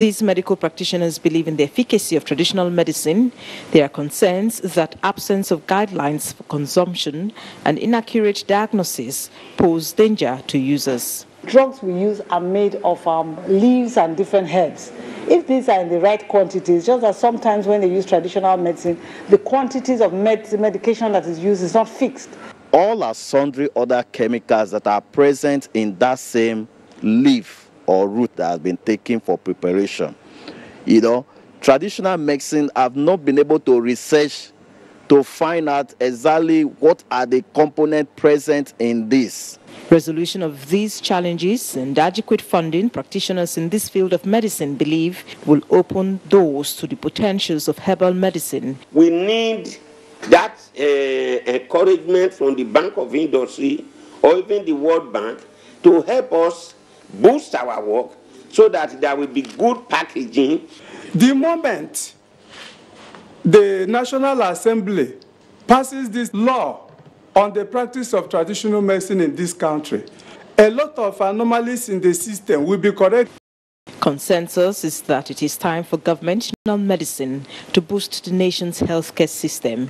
These medical practitioners believe in the efficacy of traditional medicine. There are concerns that absence of guidelines for consumption and inaccurate diagnosis pose danger to users. Drugs we use are made of leaves and different herbs. If these are in the right quantities, just as sometimes when they use traditional medicine, the quantities of medication that is used is not fixed. All are sundry other chemicals that are present in that same leaf or root that has been taken for preparation. You know, traditional medicine have not been able to research to find out exactly what are the components present in this. Resolution of these challenges and adequate funding, practitioners in this field of medicine believe will open doors to the potentials of herbal medicine. We need that encouragement from the Bank of Industry or even the World Bank to help us boost our work so that there will be good packaging. The moment the National Assembly passes this law on the practice of traditional medicine in this country, a lot of anomalies in the system will be corrected. Consensus is that it is time for governmental medicine to boost the nation's healthcare system.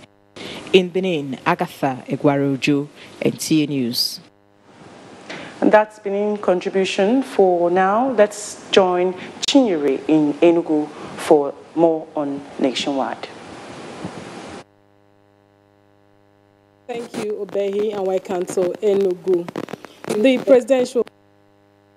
In Benin, Agatha Egwarojo, NTA News. And that's Benin contribution for now. Let's join Chinyere in Enugu for more on Nationwide. Thank you, Obehi, and welcome to Enugu. The presidential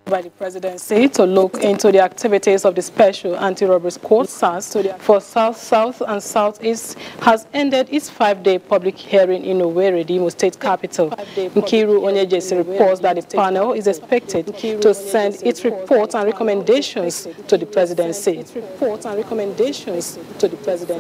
by the presidency to look into the activities of the Special Anti-Robbery Squad (SARS) for South, South, and Southeast has ended its 5-day public hearing in Owerri, the Imo State capital. Nkiru Onyejesi reports that the panel is expected to send its reports and recommendations to the presidency.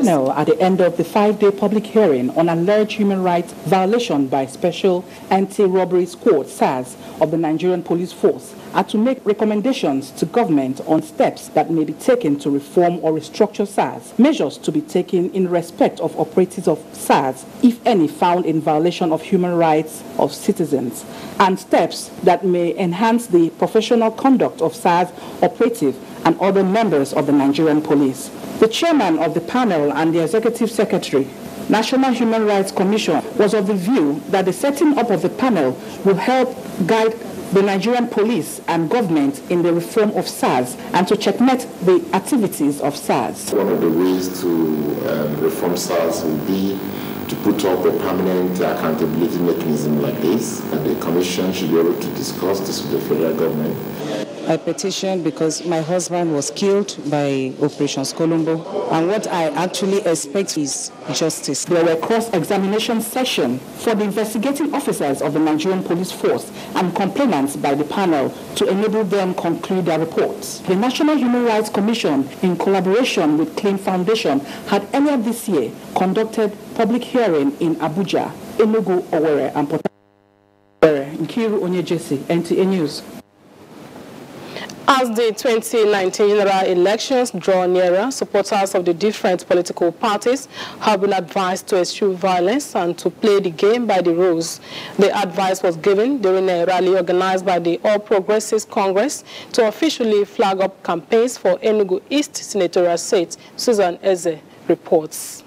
Now, at the end of the 5-day public hearing on alleged human rights violation by Special Anti-Robbery Squad (SARS) of the Nigerian Police Force, are to make recommendations to government on steps that may be taken to reform or restructure SARS, measures to be taken in respect of operatives of SARS, if any found in violation of human rights of citizens, and steps that may enhance the professional conduct of SARS operative and other members of the Nigerian police. The chairman of the panel and the executive secretary, National Human Rights Commission, was of the view that the setting up of the panel will help guide the Nigerian police and government in the reform of SARS and to checkmate the activities of SARS. One of the ways to reform SARS will be to put up a permanent accountability mechanism like this, and the Commission should be able to discuss this with the federal government. I petitioned because my husband was killed by Operations Colombo, and what I actually expect is justice. There were cross-examination sessions for the investigating officers of the Nigerian Police Force and complainants by the panel to enable them conclude their reports. The National Human Rights Commission, in collaboration with Claim Foundation, had earlier this year conducted public hearing in Abuja, Enugu, Owerri, and Port Harcourt. Nkiru Onyejesi, NTA News. As the 2019 general elections draw nearer, supporters of the different political parties have been advised to eschew violence and to play the game by the rules. The advice was given during a rally organized by the All Progressives Congress to officially flag up campaigns for Enugu East Senatorial seat. Susan Eze reports.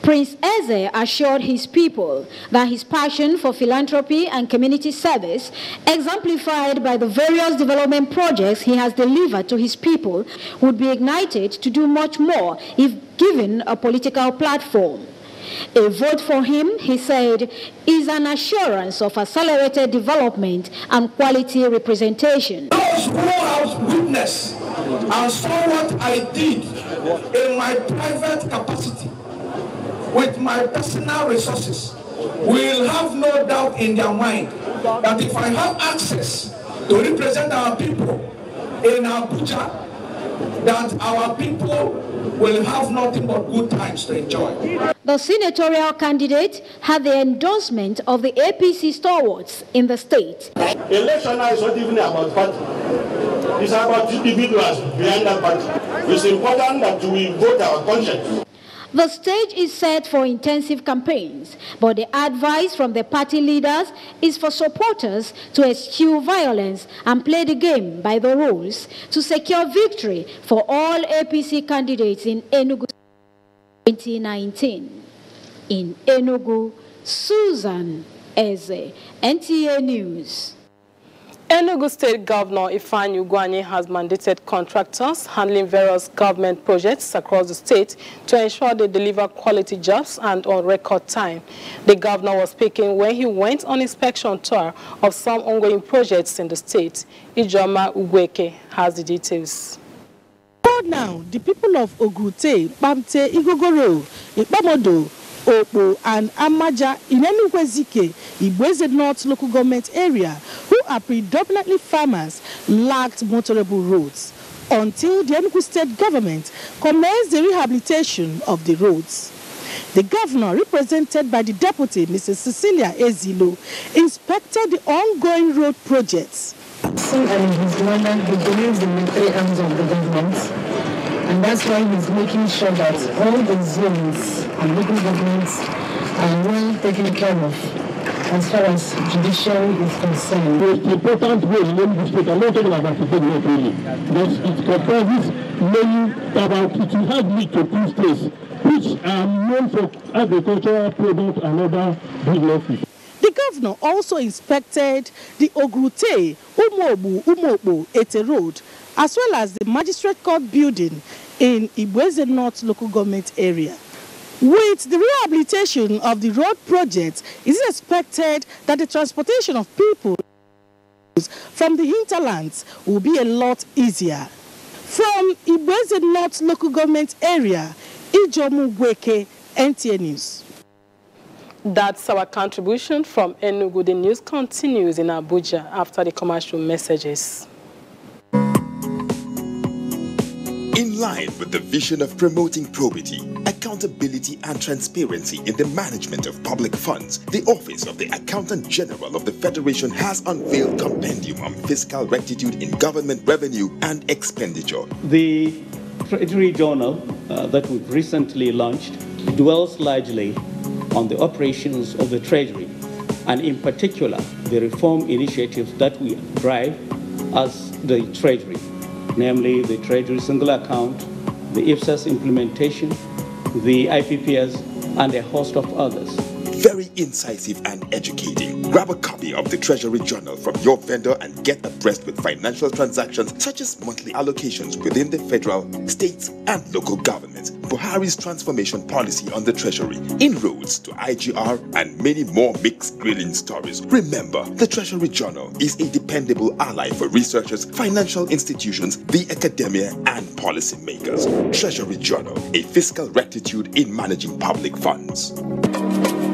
Prince Eze assured his people that his passion for philanthropy and community service, exemplified by the various development projects he has delivered to his people, would be ignited to do much more if given a political platform. A vote for him, he said, is an assurance of accelerated development and quality representation. Those who have witnessed and saw what I did in my private capacity, with my personal resources, will have no doubt in their mind that if I have access to represent our people in Abuja, that our people will have nothing but good times to enjoy. The senatorial candidate had the endorsement of the APC stalwarts in the state. Election is not even about party. It's about individuals behind that party. It's important that we vote our conscience. The stage is set for intensive campaigns, but the advice from the party leaders is for supporters to eschew violence and play the game by the rules to secure victory for all APC candidates in Enugu 2019. In Enugu, Susan Eze, NTA News. Enugu State Governor Ifeanyi Ugwuanyi has mandated contractors handling various government projects across the state to ensure they deliver quality jobs and on record time. The governor was speaking when he went on inspection tour of some ongoing projects in the state. Ijoma Ugweke has the details. Now, the people of Ogute, Bamte, Igogoro, Ipamodo, Opo and Amaja in Enugu Ibweze North local government area, who are predominantly farmers, lacked motorable roads until the Enugu state government commenced the rehabilitation of the roads. The governor, represented by the deputy, Mrs. Cecilia Ezilo, inspected the ongoing road projects. And his manner, he believes in the three arms of the government, and that's why he's making sure that all the zones and local governments are well taken care of as far as judiciary is concerned. The important way in Enugu State, I'm not talking about the government really, but it comprises many about it will have lead to two states, which are known for agricultural products and other businesses. The governor also inspected the Ogute, Umobu, Ete Road, as well as the Magistrate Court building in Ibweze North local government area. With the rehabilitation of the road project, it is expected that the transportation of people from the hinterlands will be a lot easier. From Ibweze North local government area, Ijomu Weke, NTA News. That's our contribution from Enugu. The news continues in Abuja after the commercial messages. In line with the vision of promoting probity, accountability and transparency in the management of public funds, the Office of the Accountant General of the Federation has unveiled Compendium on Fiscal Rectitude in Government Revenue and Expenditure. The Treasury Journal that we've recently launched dwells largely on the operations of the Treasury, and in particular, the reform initiatives that we drive as the Treasury, namely the Treasury Single Account, the IFSAS implementation, the IPPS, and a host of others. Very incisive and educating. Grab a copy of the Treasury Journal from your vendor and get abreast with financial transactions such as monthly allocations within the federal, states, and local governments, Buhari's transformation policy on the Treasury, inroads to IGR, and many more mixed grilling stories. Remember, the Treasury Journal is a dependable ally for researchers, financial institutions, the academia, and policymakers. Treasury Journal, a fiscal rectitude in managing public funds.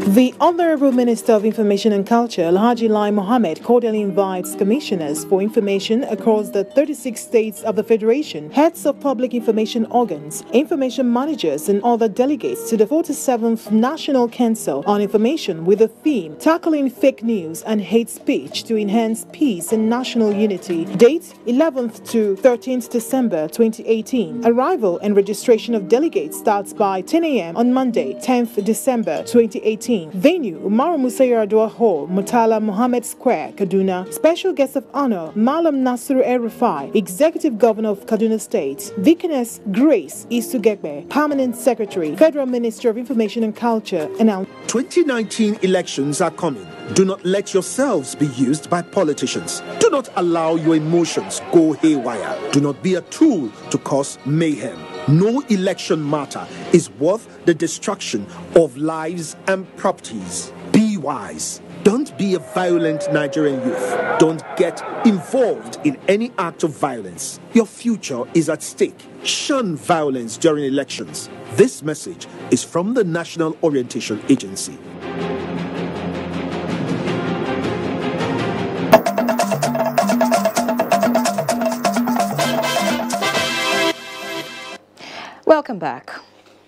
The Honorable Minister of Information and Culture, Alhaji Lai Mohammed, cordially invites commissioners for information across the 36 states of the Federation, heads of public information organs, information managers, and other delegates to the 47th National Council on Information with the theme Tackling Fake News and Hate Speech to Enhance Peace and National Unity. Date 11th to 13th December 2018. Arrival and registration of delegates starts by 10 a.m. on Monday, 10th December 2018. Venue, Umaru Musa Yar'Adua Hall, Murtala Mohammed Square, Kaduna. Special guest of honor, Malam Nasiru El-Rufai, Executive Governor of Kaduna State. Deaconess Grace Isugekbe, Permanent Secretary, Federal Minister of Information and Culture, announced. 2019 elections are coming. Do not let yourselves be used by politicians. Do not allow your emotions go haywire. Do not be a tool to cause mayhem. No election matter is worth the destruction of lives and properties. Be wise. Don't be a violent Nigerian youth. Don't get involved in any act of violence. Your future is at stake. Shun violence during elections. This message is from the National Orientation Agency. Welcome back.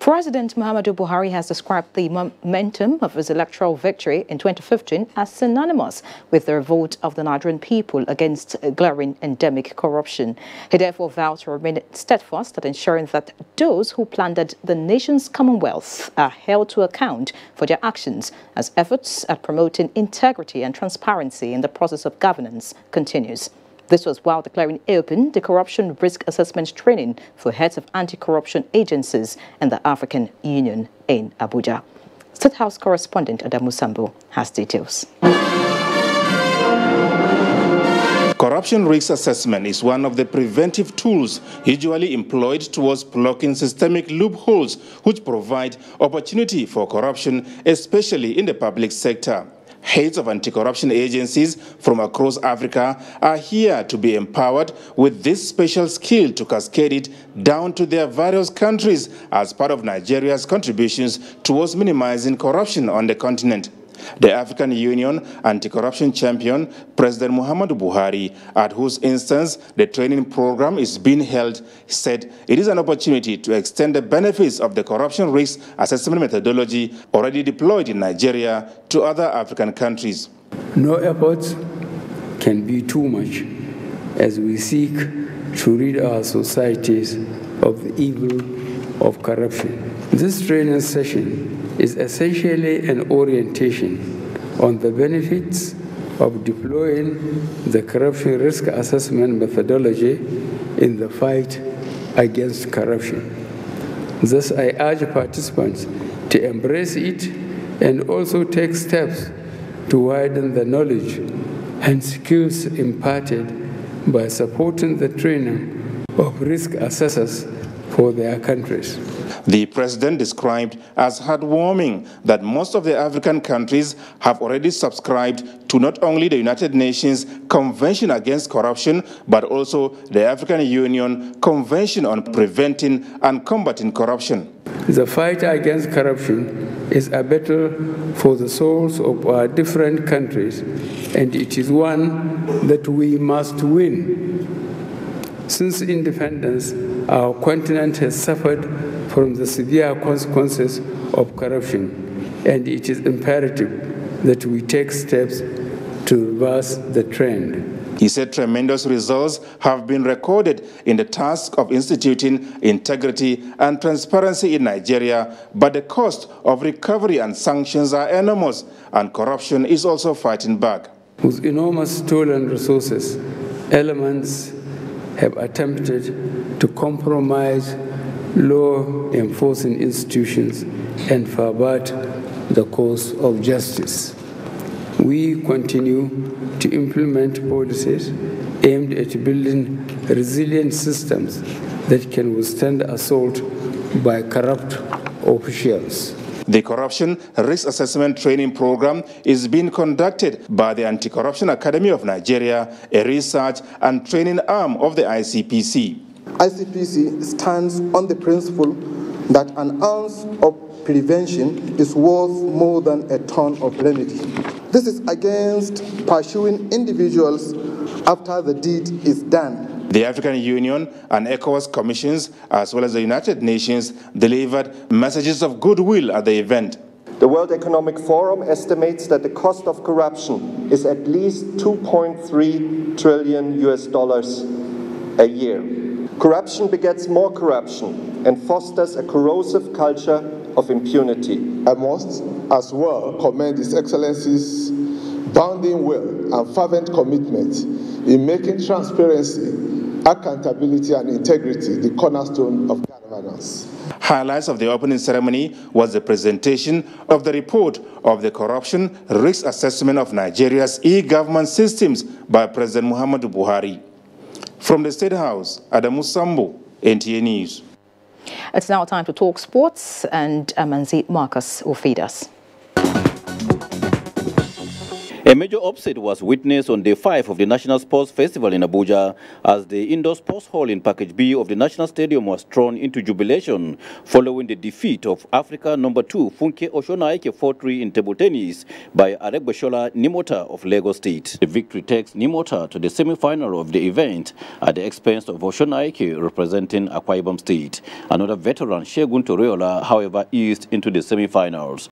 President Muhammadu Buhari has described the momentum of his electoral victory in 2015 as synonymous with the revolt of the Nigerian people against glaring endemic corruption. He therefore vowed to remain steadfast at ensuring that those who plundered the nation's commonwealth are held to account for their actions as efforts at promoting integrity and transparency in the process of governance continues. This was while declaring open the corruption risk assessment training for heads of anti-corruption agencies and the African Union in Abuja. State House correspondent Adamu Sambo has details. Corruption risk assessment is one of the preventive tools usually employed towards blocking systemic loopholes which provide opportunity for corruption, especially in the public sector. Heads of anti-corruption agencies from across Africa are here to be empowered with this special skill to cascade it down to their various countries as part of Nigeria's contributions towards minimizing corruption on the continent. The African Union anti-corruption champion, President Muhammadu Buhari, at whose instance the training program is being held, said it is an opportunity to extend the benefits of the corruption risk assessment methodology already deployed in Nigeria to other African countries. No effort can be too much as we seek to rid our societies of the evil of corruption. This training session is essentially an orientation on the benefits of deploying the corruption risk assessment methodology in the fight against corruption. Thus, I urge participants to embrace it and also take steps to widen the knowledge and skills imparted by supporting the training of risk assessors for their countries. The president described as heartwarming that most of the African countries have already subscribed to not only the United Nations Convention Against Corruption, but also the African Union Convention on Preventing and Combating Corruption. The fight against corruption is a battle for the souls of our different countries, and it is one that we must win. Since independence, our continent has suffered from the severe consequences of corruption, and it is imperative that we take steps to reverse the trend. He said tremendous results have been recorded in the task of instituting integrity and transparency in Nigeria, but the cost of recovery and sanctions are enormous, and corruption is also fighting back. With enormous stolen resources, elements have attempted to compromise law enforcing institutions and pervert the cause of justice. We continue to implement policies aimed at building resilient systems that can withstand assault by corrupt officials. The Corruption Risk Assessment Training Program is being conducted by the Anti-Corruption Academy of Nigeria, a research and training arm of the ICPC. ICPC stands on the principle that an ounce of prevention is worth more than a ton of remedy. This is against pursuing individuals after the deed is done. The African Union and ECOWAS commissions, as well as the United Nations, delivered messages of goodwill at the event. The World Economic Forum estimates that the cost of corruption is at least $2.3 trillion a year. Corruption begets more corruption and fosters a corrosive culture of impunity. I must as well commend His Excellency's bounding will and fervent commitment in making transparency, accountability and integrity the cornerstone of governance. Highlights of the opening ceremony was the presentation of the report of the Corruption Risk Assessment of Nigeria's e-government systems by President Muhammadu Buhari. From the State House, Adamu Sambo, NTA News. It's now time to talk sports, and Manzi Marcus will feed us. A A major upset was witnessed on day 5 of the National Sports Festival in Abuja as the indoor sports hall in Package B of the National Stadium was thrown into jubilation following the defeat of Africa No. 2 Funke Oshonaike 4-3 in table tennis by Aregbeshola Nimota of Lagos State. The victory takes Nimota to the semi-final of the event at the expense of Oshonaike representing Akwa Ibom State. Another veteran, Shegun Toriola, however, eased into the semi-finals.